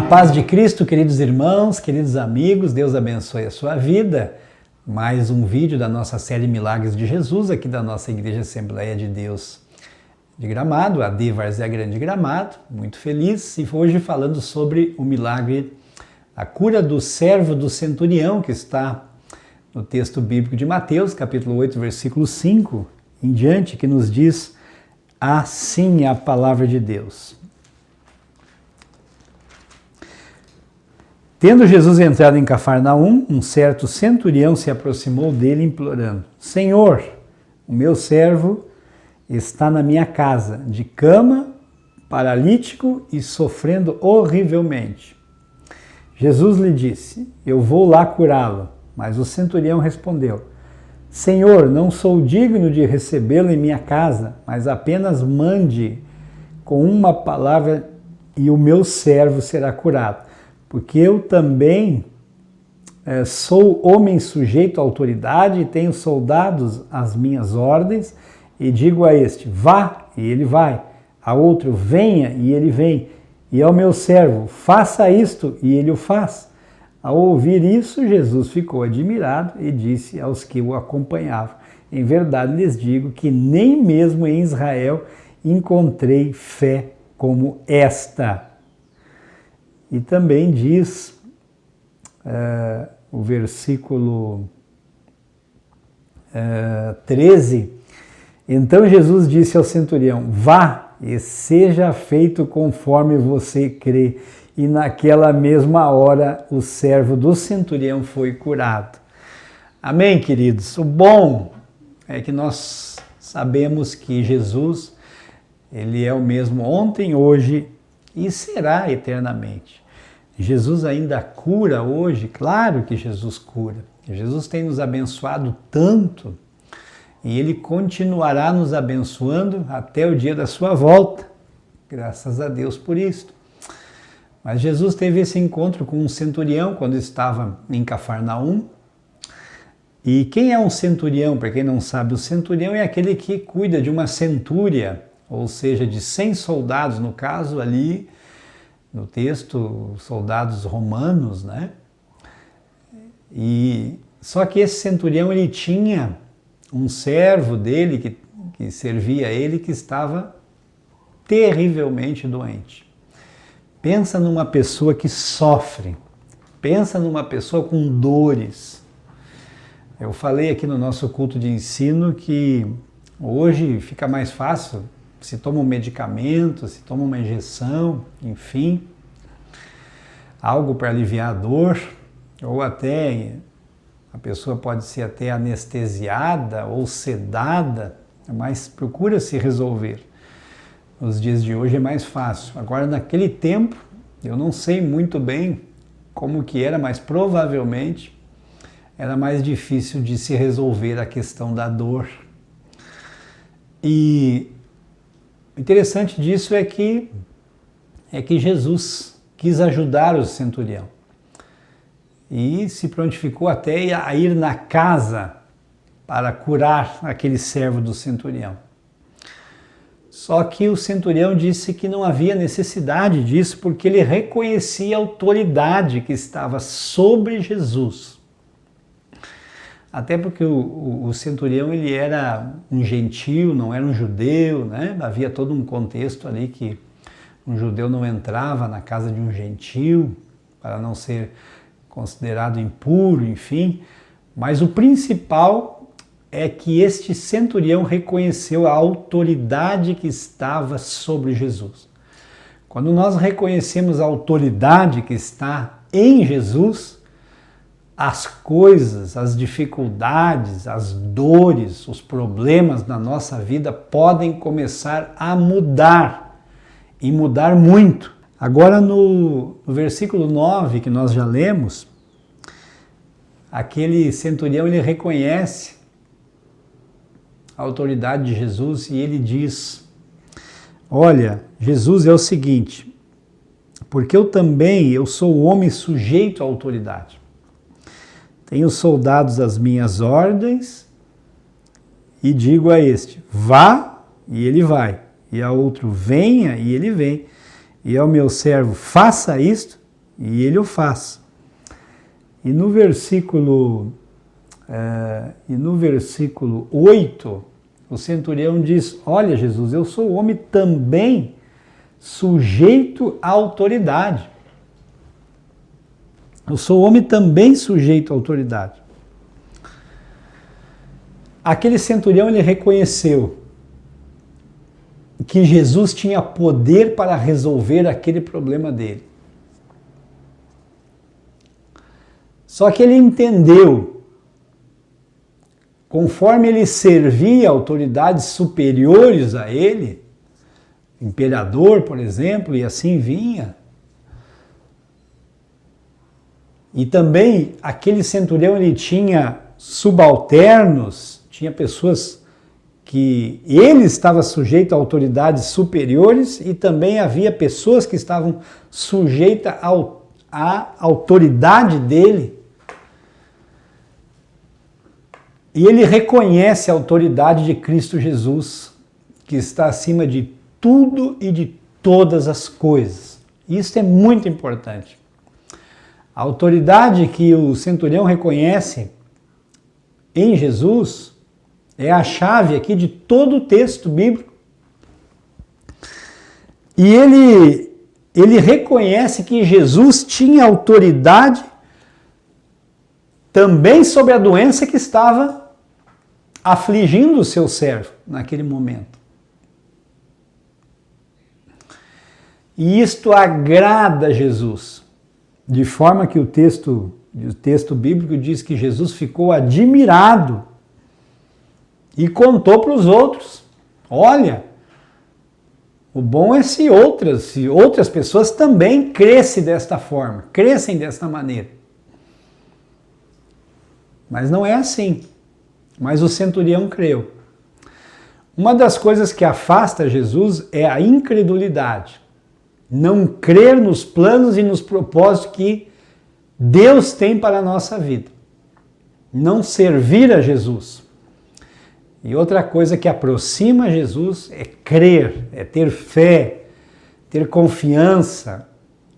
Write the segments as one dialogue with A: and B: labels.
A: paz de Cristo, queridos irmãos, queridos amigos, Deus abençoe a sua vida. Mais um vídeo da nossa série Milagres de Jesus, aqui da nossa Igreja Assembleia de Deus de Gramado, AD Várzea Grande Gramado, muito feliz. E hoje falando sobre o milagre, a cura do servo do centurião, que está no texto bíblico de Mateus, capítulo 8, versículo 5 em diante, que nos diz assim a palavra de Deus. Tendo Jesus entrado em Cafarnaum, um certo centurião se aproximou dele implorando: Senhor, o meu servo está na minha casa, de cama, paralítico e sofrendo horrivelmente. Jesus lhe disse: Eu vou lá curá-lo. Mas o centurião respondeu: Senhor, não sou digno de recebê-lo em minha casa, mas apenas mande com uma palavra e o meu servo será curado. Porque eu também sou homem sujeito à autoridade e tenho soldados às minhas ordens, e digo a este, vá, e ele vai, a outro, venha, e ele vem, e ao meu servo, faça isto, e ele o faz. Ao ouvir isso, Jesus ficou admirado e disse aos que o acompanhavam, em verdade lhes digo que nem mesmo em Israel encontrei fé como esta. E também diz o versículo 13, então Jesus disse ao centurião, vá e seja feito conforme você crê. E naquela mesma hora o servo do centurião foi curado. Amém, queridos? O bom é que nós sabemos que Jesus, ele é o mesmo ontem, hoje e será eternamente. Jesus ainda cura hoje, claro que Jesus cura. Jesus tem nos abençoado tanto e ele continuará nos abençoando até o dia da sua volta. Graças a Deus por isso. Mas Jesus teve esse encontro com um centurião quando estava em Cafarnaum. E quem é um centurião? Para quem não sabe, o centurião é aquele que cuida de uma centúria, ou seja, de 100 soldados, no caso ali, no texto, soldados romanos, né? E só que esse centurião, ele tinha um servo dele, que servia a ele, que estava terrivelmente doente. Pensa numa pessoa que sofre, pensa numa pessoa com dores. Eu falei aqui no nosso culto de ensino que hoje fica mais fácil, se toma um medicamento, se toma uma injeção, enfim, algo para aliviar a dor, ou até a pessoa pode ser até anestesiada ou sedada, mas procura se resolver. Nos dias de hoje é mais fácil. Agora, naquele tempo, eu não sei muito bem como que era, mas provavelmente era mais difícil de se resolver a questão da dor. E o interessante disso é que Jesus quis ajudar o centurião e se prontificou até a ir na casa para curar aquele servo do centurião. Só que o centurião disse que não havia necessidade disso porque ele reconhecia a autoridade que estava sobre Jesus. Até porque o centurião, ele era um gentio, não era um judeu, né? Havia todo um contexto ali que um judeu não entrava na casa de um gentio para não ser considerado impuro, enfim. Mas o principal é que este centurião reconheceu a autoridade que estava sobre Jesus. Quando nós reconhecemos a autoridade que está em Jesus, as coisas, as dificuldades, as dores, os problemas na nossa vida podem começar a mudar, e mudar muito. Agora no versículo 9, que nós já lemos, aquele centurião, ele reconhece a autoridade de Jesus e ele diz, olha, Jesus é o seguinte, porque eu sou um homem sujeito à autoridade. Tenho soldados às minhas ordens e digo a este, vá, e ele vai. E a outro, venha, e ele vem. E ao meu servo, faça isto, E ele o faz. E no versículo 8, o centurião diz: olha, Jesus, eu sou homem também sujeito à autoridade. Eu sou homem também sujeito à autoridade. Aquele centurião, ele reconheceu que Jesus tinha poder para resolver aquele problema dele. Só que ele entendeu, conforme ele servia autoridades superiores a ele, imperador, por exemplo, e assim vinha, e também aquele centurião, ele tinha subalternos, tinha pessoas que ele estava sujeito a autoridades superiores e também havia pessoas que estavam sujeitas à autoridade dele. E ele reconhece a autoridade de Cristo Jesus, que está acima de tudo e de todas as coisas. Isso é muito importante. A autoridade que o centurião reconhece em Jesus é a chave aqui de todo o texto bíblico. E ele reconhece que Jesus tinha autoridade também sobre a doença que estava afligindo o seu servo naquele momento. E isto agrada a Jesus, de forma que o texto bíblico diz que Jesus ficou admirado e contou para os outros: olha, o bom é se outras pessoas também crescem desta forma, crescem desta maneira. Mas não é assim. Mas o centurião creu. Uma das coisas que afasta Jesus é a incredulidade. Não crer nos planos e nos propósitos que Deus tem para a nossa vida. Não servir a Jesus. E outra coisa que aproxima Jesus é crer, é ter fé, ter confiança,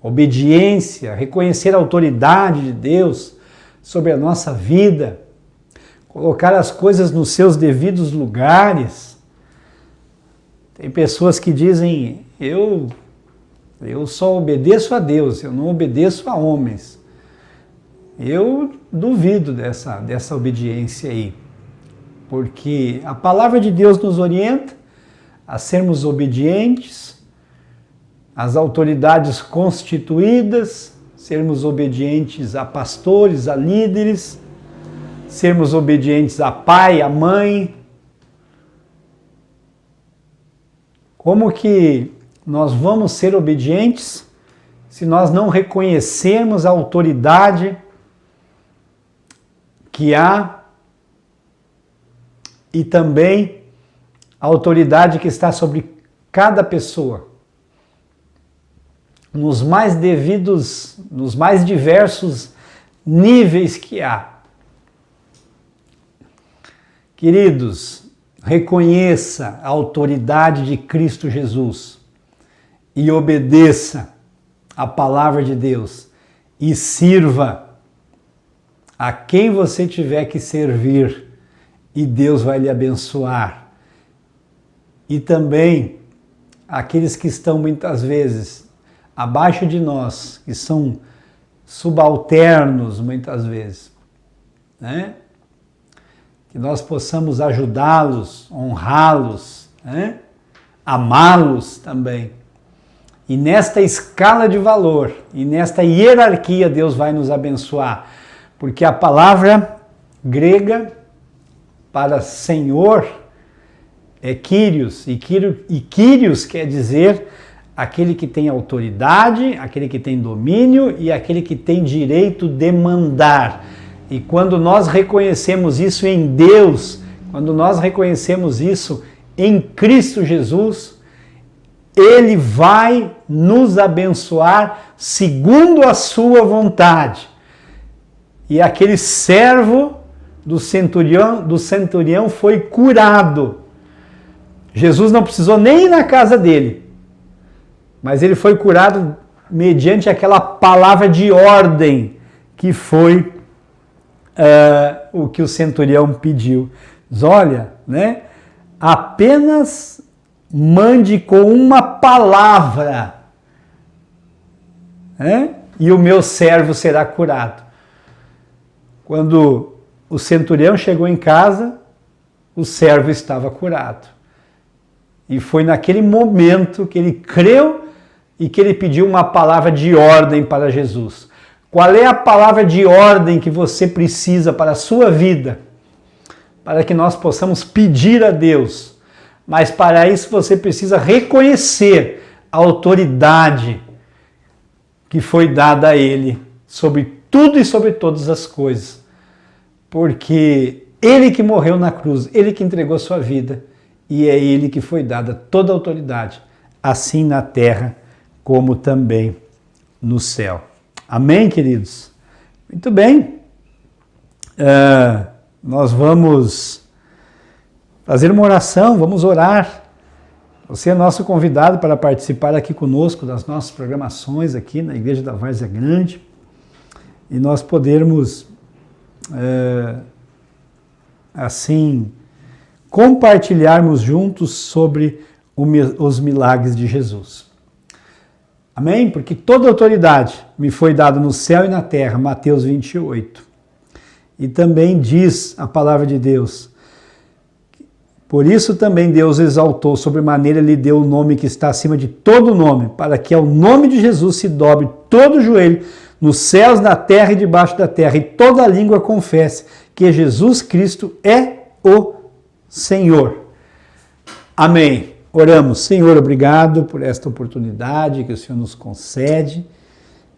A: obediência, reconhecer a autoridade de Deus sobre a nossa vida, colocar as coisas nos seus devidos lugares. Tem pessoas que dizem: eu só obedeço a Deus, eu não obedeço a homens. Eu duvido dessa obediência aí, porque a palavra de Deus nos orienta a sermos obedientes às autoridades constituídas, sermos obedientes a pastores, a líderes, sermos obedientes a pai, a mãe. Como que nós vamos ser obedientes se nós não reconhecermos a autoridade que há e também a autoridade que está sobre cada pessoa, nos mais diversos níveis que há. Queridos, reconheça a autoridade de Cristo Jesus e obedeça a palavra de Deus e sirva a quem você tiver que servir e Deus vai lhe abençoar. E também aqueles que estão muitas vezes abaixo de nós, que são subalternos muitas vezes, né? Que nós possamos ajudá-los, honrá-los, né? Amá-los também. E nesta escala de valor, e nesta hierarquia, Deus vai nos abençoar. Porque a palavra grega para Senhor é Kyrios, e Kyrios quer dizer aquele que tem autoridade, aquele que tem domínio e aquele que tem direito de mandar. E quando nós reconhecemos isso em Deus, quando nós reconhecemos isso em Cristo Jesus, Ele vai nos abençoar segundo a sua vontade. E aquele servo do centurião foi curado. Jesus não precisou nem ir na casa dele, mas ele foi curado mediante aquela palavra de ordem que foi o que o centurião pediu. Diz, olha, né? Apenas mande com uma palavra, né? E o meu servo será curado. Quando o centurião chegou em casa, o servo estava curado. E foi naquele momento que ele creu e que ele pediu uma palavra de ordem para Jesus. Qual é a palavra de ordem que você precisa para a sua vida? Para que nós possamos pedir a Deus. Mas para isso você precisa reconhecer a autoridade que foi dada a Ele sobre tudo e sobre todas as coisas. Porque Ele que morreu na cruz, Ele que entregou a sua vida, e é Ele que foi dada toda a autoridade, assim na terra como também no céu. Amém, queridos? Muito bem. Nós vamos fazer uma oração, vamos orar. Você é nosso convidado para participar aqui conosco das nossas programações aqui na Igreja da Várzea Grande e nós podermos, assim, compartilharmos juntos sobre os milagres de Jesus. Amém? Porque toda autoridade me foi dada no céu e na terra, Mateus 28. E também diz a palavra de Deus, por isso também Deus exaltou sobremaneira, lhe deu o nome que está acima de todo nome, para que ao nome de Jesus se dobre todo o joelho, nos céus, na terra e debaixo da terra, e toda língua confesse que Jesus Cristo é o Senhor. Amém. Oramos. Senhor, obrigado por esta oportunidade que o Senhor nos concede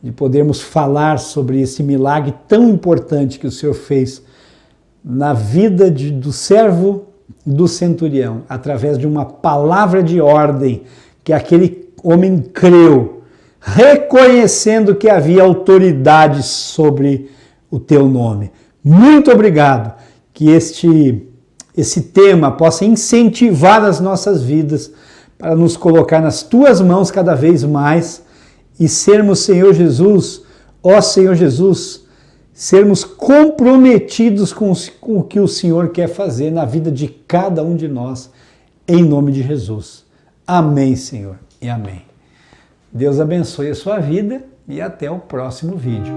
A: de podermos falar sobre esse milagre tão importante que o Senhor fez na vida do servo do centurião, através de uma palavra de ordem que aquele homem creu, reconhecendo que havia autoridade sobre o teu nome. Muito obrigado que esse tema possa incentivar as nossas vidas para nos colocar nas tuas mãos cada vez mais e sermos, Senhor Jesus, ó Senhor Jesus, sermos comprometidos com o que o Senhor quer fazer na vida de cada um de nós, em nome de Jesus. Amém, Senhor, e amém. Deus abençoe a sua vida e até o próximo vídeo.